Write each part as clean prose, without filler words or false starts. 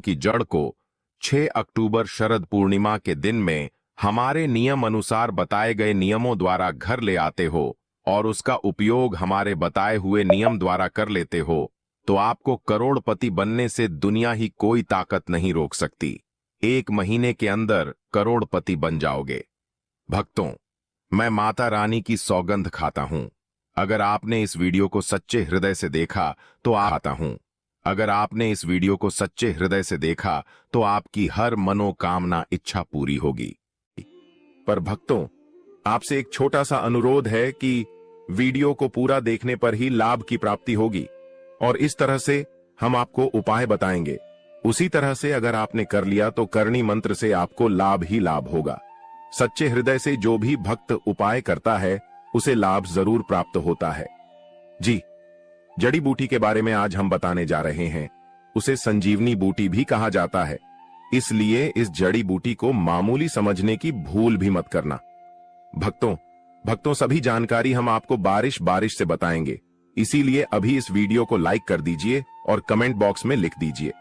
की जड़ को 6 अक्टूबर शरद पूर्णिमा के दिन में हमारे नियम अनुसार बताए गए नियमों द्वारा घर ले आते हो और उसका उपयोग हमारे बताए हुए नियम द्वारा कर लेते हो तो आपको करोड़पति बनने से दुनिया ही कोई ताकत नहीं रोक सकती। 1 महीने के अंदर करोड़पति बन जाओगे। भक्तों, मैं माता रानी की सौगंध खाता हूं। अगर आपने इस वीडियो को सच्चे हृदय से देखा तो आता हूं। अगर आपने इस वीडियो को सच्चे हृदय से देखा तो आपकी हर मनोकामना इच्छा पूरी होगी। पर भक्तों, आपसे एक छोटा सा अनुरोध है कि वीडियो को पूरा देखने पर ही लाभ की प्राप्ति होगी और इस तरह से हम आपको उपाय बताएंगे। उसी तरह से अगर आपने कर लिया तो करणी मंत्र से आपको लाभ ही लाभ होगा। सच्चे हृदय से जो भी भक्त उपाय करता है उसे लाभ जरूर प्राप्त होता है। जी, जड़ी बूटी के बारे में आज हम बताने जा रहे हैं। उसे संजीवनी बूटी भी कहा जाता है, इसलिए इस जड़ी बूटी को मामूली समझने की भूल भी मत करना। भक्तों सभी जानकारी हम आपको बारिश बारिश से बताएंगे, इसीलिए अभी इस वीडियो को लाइक कर दीजिए और कमेंट बॉक्स में लिख दीजिए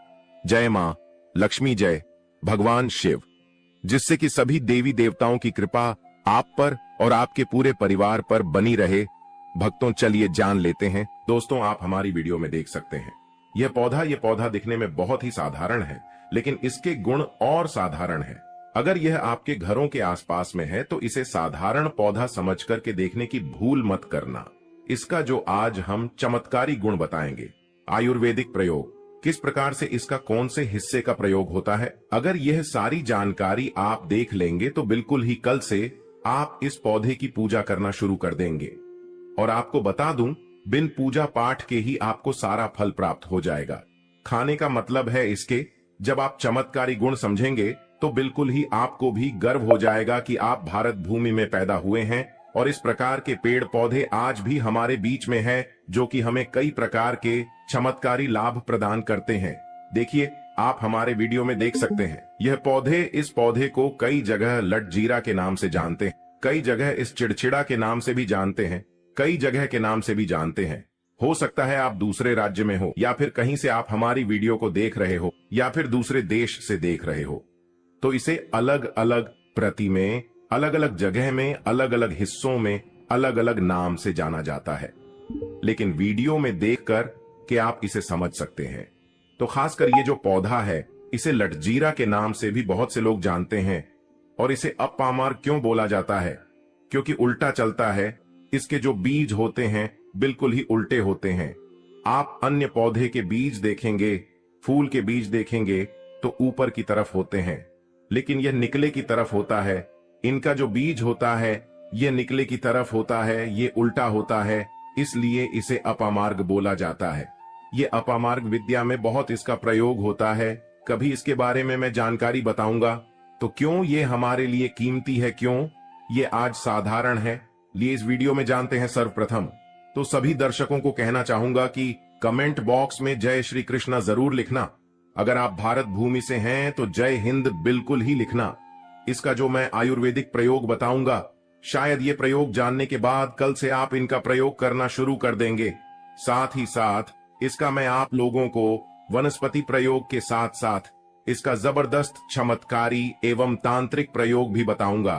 जय मां लक्ष्मी, जय भगवान शिव, जिससे कि सभी देवी देवताओं की कृपा आप पर और आपके पूरे परिवार पर बनी रहे। भक्तों, चलिए जान लेते हैं। दोस्तों, आप हमारी वीडियो में देख सकते हैं यह पौधा दिखने में बहुत ही साधारण है, लेकिन इसके गुण और साधारण है। अगर यह आपके घरों के आसपास में है तो इसे साधारण पौधा समझ करके देखने की भूल मत करना। इसका जो आज हम चमत्कारी गुण बताएंगे, आयुर्वेदिक प्रयोग, किस प्रकार से इसका कौन से हिस्से का प्रयोग होता है, अगर यह सारी जानकारी आप देख लेंगे तो बिल्कुल ही कल से आप इस पौधे की पूजा करना शुरू कर देंगे। और आपको बता दूं, बिन पूजा पाठ के ही आपको सारा फल प्राप्त हो जाएगा। खाने का मतलब है इसके, जब आप चमत्कारी गुण समझेंगे तो बिल्कुल ही आपको भी गर्व हो जाएगा कि आप भारत भूमि में पैदा हुए हैं और इस प्रकार के पेड़ पौधे आज भी हमारे बीच में हैं, जो कि हमें कई प्रकार के चमत्कारी लाभ प्रदान करते हैं। देखिए, आप हमारे वीडियो में देख सकते हैं यह पौधे, इस पौधे को कई जगह लटजीरा के नाम से जानते हैं, कई जगह इस चिड़चिड़ा के नाम से भी जानते हैं, कई जगह के नाम से भी जानते हैं। हो सकता है आप दूसरे राज्य में हो या फिर कहीं से आप हमारी वीडियो को देख रहे हो या फिर दूसरे देश से देख रहे हो, तो इसे अलग अलग प्रति में, अलग अलग जगह में, अलग अलग हिस्सों में अलग अलग नाम से जाना जाता है। लेकिन वीडियो में देखकर कि आप इसे समझ सकते हैं। तो खासकर ये जो पौधा है, इसे लटजीरा के नाम से भी बहुत से लोग जानते हैं। और इसे अपामार क्यों बोला जाता है? क्योंकि उल्टा चलता है। इसके जो बीज होते हैं बिल्कुल ही उल्टे होते हैं। आप अन्य पौधे के बीज देखेंगे, फूल के बीज देखेंगे तो ऊपर की तरफ होते हैं, लेकिन यह निकले की तरफ होता है। इनका जो बीज होता है यह निकले की तरफ होता है, ये उल्टा होता है, इसलिए इसे अपामार्ग बोला जाता है। ये अपामार्ग विद्या में बहुत इसका प्रयोग होता है। कभी इसके बारे में मैं जानकारी बताऊंगा। तो क्यों ये हमारे लिए कीमती है, क्यों ये आज साधारण है, लिए इस वीडियो में जानते हैं। सर्वप्रथम तो सभी दर्शकों को कहना चाहूंगा कि कमेंट बॉक्स में जय श्री कृष्णा जरूर लिखना। अगर आप भारत भूमि से हैं तो जय हिंद बिल्कुल ही लिखना। इसका जो मैं आयुर्वेदिक प्रयोग बताऊंगा, शायद ये प्रयोग जानने के बाद कल से आप इनका प्रयोग करना शुरू कर देंगे। साथ ही साथ इसका मैं आप लोगों को वनस्पति प्रयोग के साथ साथ इसका जबरदस्त चमत्कारी एवं तांत्रिक प्रयोग भी बताऊंगा।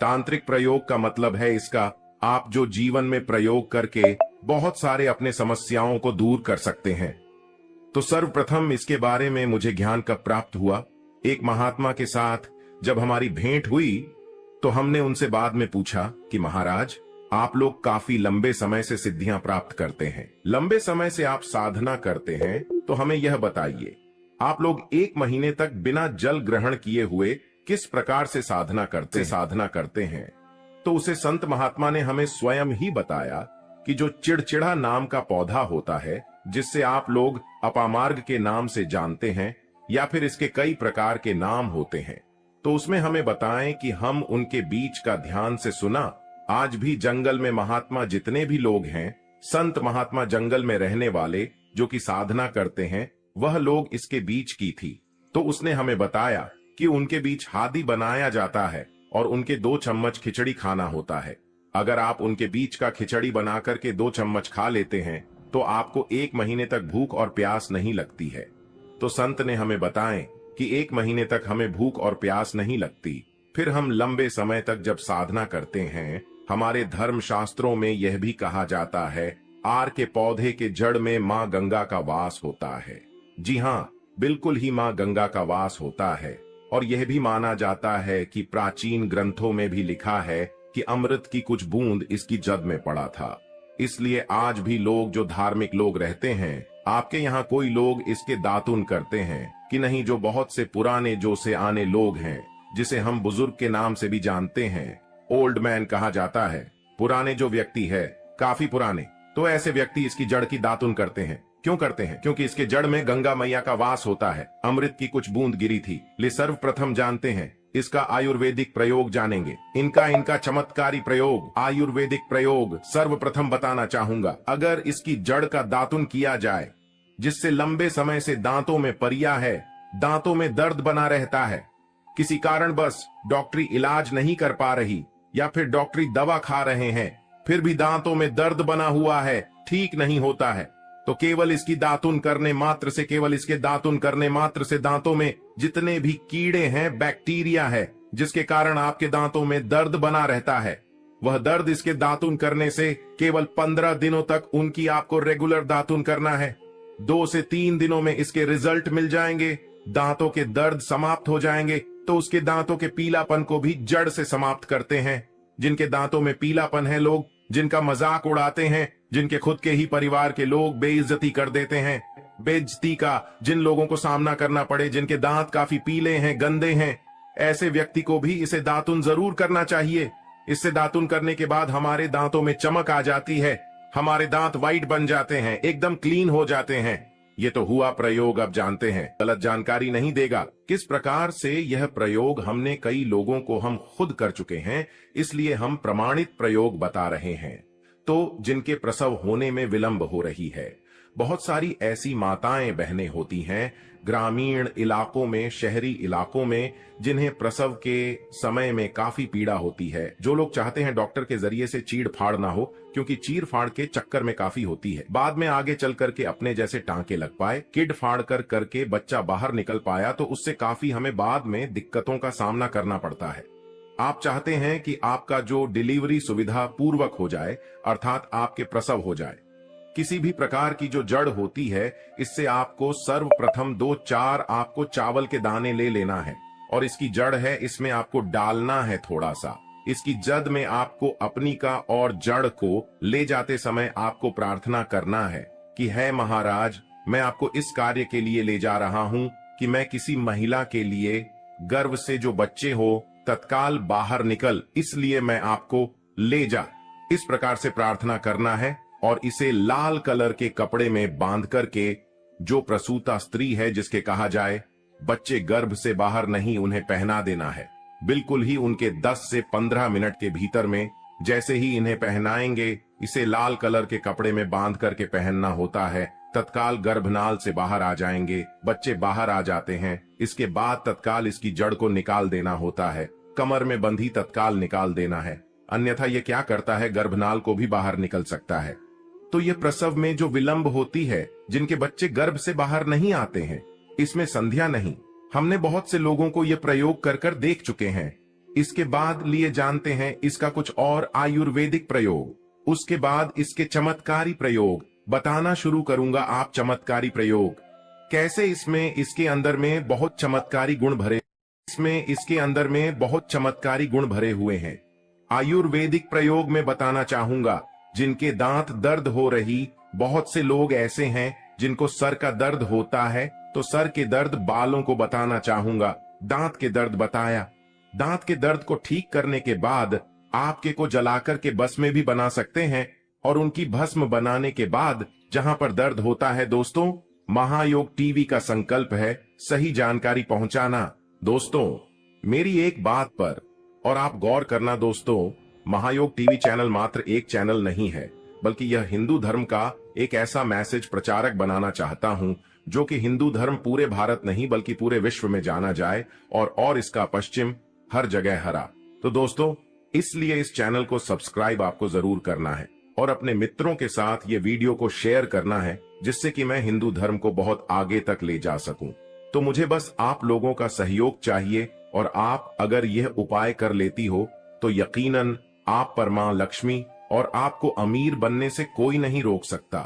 तांत्रिक प्रयोग का मतलब है इसका, आप जो जीवन में प्रयोग करके बहुत सारे अपने समस्याओं को दूर कर सकते हैं। तो सर्वप्रथम इसके बारे में मुझे ज्ञान कब प्राप्त हुआ, एक महात्मा के साथ जब हमारी भेंट हुई तो हमने उनसे बाद में पूछा कि महाराज, आप लोग काफी लंबे समय से सिद्धियां प्राप्त करते हैं, लंबे समय से आप साधना करते हैं, तो हमें यह बताइए, आप लोग 1 महीने तक बिना जल ग्रहण किए हुए किस प्रकार से साधना करते हैं। तो उसे संत महात्मा ने हमें स्वयं ही बताया कि जो चिड़चिड़ा नाम का पौधा होता है, जिससे आप लोग अपामार्ग के नाम से जानते हैं या फिर इसके कई प्रकार के नाम होते हैं, तो उसमें हमें बताएं कि हम उनके बीच का ध्यान से सुना। आज भी जंगल में महात्मा जितने भी लोग हैं, संत महात्मा जंगल में रहने वाले जो कि साधना करते हैं, वह लोग इसके बीच की थी। तो उसने हमें बताया कि उनके बीच हादी बनाया जाता है और उनके 2 चम्मच खिचड़ी खाना होता है। अगर आप उनके बीच का खिचड़ी बना करके 2 चम्मच खा लेते हैं तो आपको 1 महीने तक भूख और प्यास नहीं लगती है। तो संत ने हमें बताएं कि 1 महीने तक हमें भूख और प्यास नहीं लगती। फिर हम लंबे समय तक जब साधना करते हैं, हमारे धर्म शास्त्रों में यह भी कहा जाता है, आर के पौधे के जड़ में माँ गंगा का वास होता है। जी हाँ, बिल्कुल ही माँ गंगा का वास होता है। और यह भी माना जाता है कि प्राचीन ग्रंथों में भी लिखा है कि अमृत की कुछ बूंद इसकी जद में पड़ा था। इसलिए आज भी लोग जो धार्मिक लोग रहते हैं, आपके यहाँ कोई लोग इसके दातुन करते हैं कि नहीं? जो बहुत से पुराने जो से आने लोग हैं, जिसे हम बुजुर्ग के नाम से भी जानते हैं, ओल्ड मैन कहा जाता है। पुराने जो व्यक्ति है, काफी पुराने, तो ऐसे व्यक्ति इसकी जड़ की दातुन करते हैं। क्यों करते हैं? क्योंकि इसके जड़ में गंगा मैया का वास होता है। अमृत की कुछ बूंद गिरी थी। ले सर्वप्रथम जानते हैं इसका आयुर्वेदिक प्रयोग जानेंगे। इनका चमत्कारी प्रयोग, आयुर्वेदिक प्रयोग सर्वप्रथम बताना चाहूंगा। अगर इसकी जड़ का दातुन किया जाए, जिससे लंबे समय से दांतों में परिया है, दांतों में दर्द बना रहता है, किसी कारण बस डॉक्टरी इलाज नहीं कर पा रही, या फिर डॉक्टरी दवा खा रहे हैं, फिर भी दांतों में दर्द बना हुआ है, ठीक नहीं होता है, तो केवल इसकी दातुन करने मात्र से, केवल इसके दातुन करने मात्र से दांतों में जितने भी कीड़े हैं, बैक्टीरिया है, जिसके कारण आपके दांतों में दर्द बना रहता है, वह दर्द इसके दातुन करने से केवल 15 दिनों तक उनकी आपको रेगुलर दातुन करना है। 2 से 3 दिनों में इसके रिजल्ट मिल जाएंगे, दांतों के दर्द समाप्त हो जाएंगे। तो उसके दांतों के पीलापन को भी जड़ से समाप्त करते हैं। जिनके दांतों में पीलापन है, लोग जिनका मजाक उड़ाते हैं, जिनके खुद के ही परिवार के लोग बेइज्जती कर देते हैं, बेइज्जती का जिन लोगों को सामना करना पड़े, जिनके दांत काफी पीले हैं, गंदे हैं, ऐसे व्यक्ति को भी इसे दातुन जरूर करना चाहिए। इससे दातुन करने के बाद हमारे दांतों में चमक आ जाती है, हमारे दांत व्हाइट बन जाते हैं, एकदम क्लीन हो जाते हैं। ये तो हुआ प्रयोग, अब जानते हैं, गलत जानकारी नहीं देगा किस प्रकार से यह प्रयोग हमने कई लोगों को हम खुद कर चुके हैं, इसलिए हम प्रमाणित प्रयोग बता रहे हैं। तो जिनके प्रसव होने में विलंब हो रही है, बहुत सारी ऐसी माताएं बहनें होती हैं ग्रामीण इलाकों में, शहरी इलाकों में, जिन्हें प्रसव के समय में काफी पीड़ा होती है। जो लोग चाहते हैं डॉक्टर के जरिए से चीड़ फाड़ ना हो, क्योंकि चीड़ फाड़ के चक्कर में काफी होती है, बाद में आगे चल करके अपने जैसे टांके लग पाए, किड फाड़ कर करके बच्चा बाहर निकल पाया, तो उससे काफी हमें बाद में दिक्कतों का सामना करना पड़ता है। आप चाहते हैं कि आपका जो डिलीवरी सुविधा पूर्वक हो जाए, अर्थात आपके प्रसव हो जाए। किसी भी प्रकार की जो जड़ होती है, इससे आपको सर्वप्रथम 2-4 आपको चावल के दाने ले लेना है, और इसकी जड़ है, इसमें आपको डालना है थोड़ा सा। इसकी जद में आपको अपनी का और जड़ को ले जाते समय आपको प्रार्थना करना है कि है महाराज, मैं आपको इस कार्य के लिए ले जा रहा हूं कि मैं किसी महिला के लिए गर्भ से जो बच्चे हो तत्काल बाहर निकल, इसलिए मैं आपको ले जा। इस प्रकार से प्रार्थना करना है, और इसे लाल कलर के कपड़े में बांध करके, जो प्रसूता स्त्री है, जिसके कहा जाए बच्चे गर्भ से बाहर नहीं, उन्हें पहना देना है। बिल्कुल ही उनके 10 से 15 मिनट के भीतर में, जैसे ही इन्हें पहनाएंगे, इसे लाल कलर के कपड़े में बांध करके पहनना होता है, तत्काल गर्भनाल से बाहर आ जाएंगे, बच्चे बाहर आ जाते हैं। इसके बाद तत्काल इसकी जड़ को निकाल देना होता है, कमर में बंधी तत्काल निकाल देना है, अन्यथा ये क्या करता है, गर्भनाल को भी बाहर निकल सकता है। तो ये प्रसव में जो विलंब होती है, जिनके बच्चे गर्भ से बाहर नहीं आते हैं, इसमें संध्या नहीं। हमने बहुत से लोगों को ये प्रयोग कर कर देख चुके हैं। इसके बाद लिए जानते हैं इसका कुछ और आयुर्वेदिक प्रयोग, उसके बाद इसके चमत्कारी प्रयोग बताना शुरू करूंगा। आप चमत्कारी प्रयोग कैसे, इसमें इसके अंदर में बहुत चमत्कारी गुण भरे, इसमें इसके अंदर में बहुत चमत्कारी गुण भरे हुए हैं। आयुर्वेदिक प्रयोग में बताना चाहूंगा, जिनके दांत दर्द हो रही, बहुत से लोग ऐसे हैं जिनको सर का दर्द होता है, तो सर के दर्द बालों को बताना चाहूंगा। दांत के दर्द बताया, दांत के दर्द को ठीक करने के बाद आपके को जलाकर के भस्म में भी बना सकते हैं, और उनकी भस्म बनाने के बाद जहां पर दर्द होता है, दोस्तों महायोग टीवी का संकल्प है सही जानकारी पहुंचाना। दोस्तों मेरी एक बात पर और आप गौर करना दोस्तों, महायोग टीवी चैनल मात्र एक चैनल नहीं है, बल्कि यह हिंदू धर्म का एक ऐसा मैसेज प्रचारक बनाना चाहता हूं, जो कि हिंदू धर्म पूरे भारत नहीं बल्कि पूरे विश्व में जाना जाए, और इसका पश्चिम हर जगह हरा। तो दोस्तों इसलिए इस चैनल को सब्सक्राइब आपको जरूर करना है। और अपने मित्रों के साथ ये वीडियो को शेयर करना है, जिससे कि मैं हिंदू धर्म को बहुत आगे तक ले जा सकूं। तो मुझे बस आप लोगों का सहयोग चाहिए, और आप अगर यह उपाय कर लेती हो तो यकीनन आप पर मां लक्ष्मी और आपको अमीर बनने से कोई नहीं रोक सकता।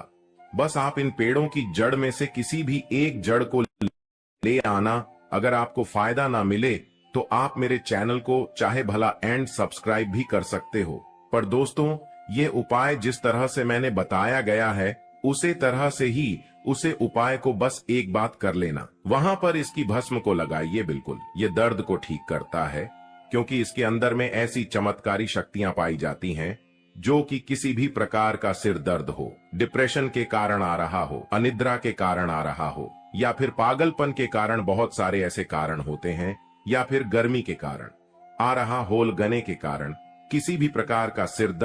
बस आप इन पेड़ों की जड़ में से किसी भी एक जड़ को ले आना। अगर आपको फायदा ना मिले तो आप मेरे चैनल को चाहे भला एंड सब्सक्राइब भी कर सकते हो। पर दोस्तों, ये उपाय जिस तरह से मैंने बताया गया है, उसे तरह से ही उसे उपाय को बस एक बात कर लेना। वहां पर इसकी भस्म को लगाइए। बिल्कुल ये दर्द को ठीक करता है, क्योंकि इसके अंदर में ऐसी चमत्कारी शक्तियां पाई जाती हैं जो कि किसी भी प्रकार का सिर दर्द हो, डिप्रेशन के कारण आ रहा हो, अनिद्रा के कारण आ रहा हो, या फिर पागलपन के कारण, बहुत सारे ऐसे कारण होते हैं, या फिर गर्मी के कारण आ रहा, होल गने के कारण, किसी भी प्रकार का सिर दर्द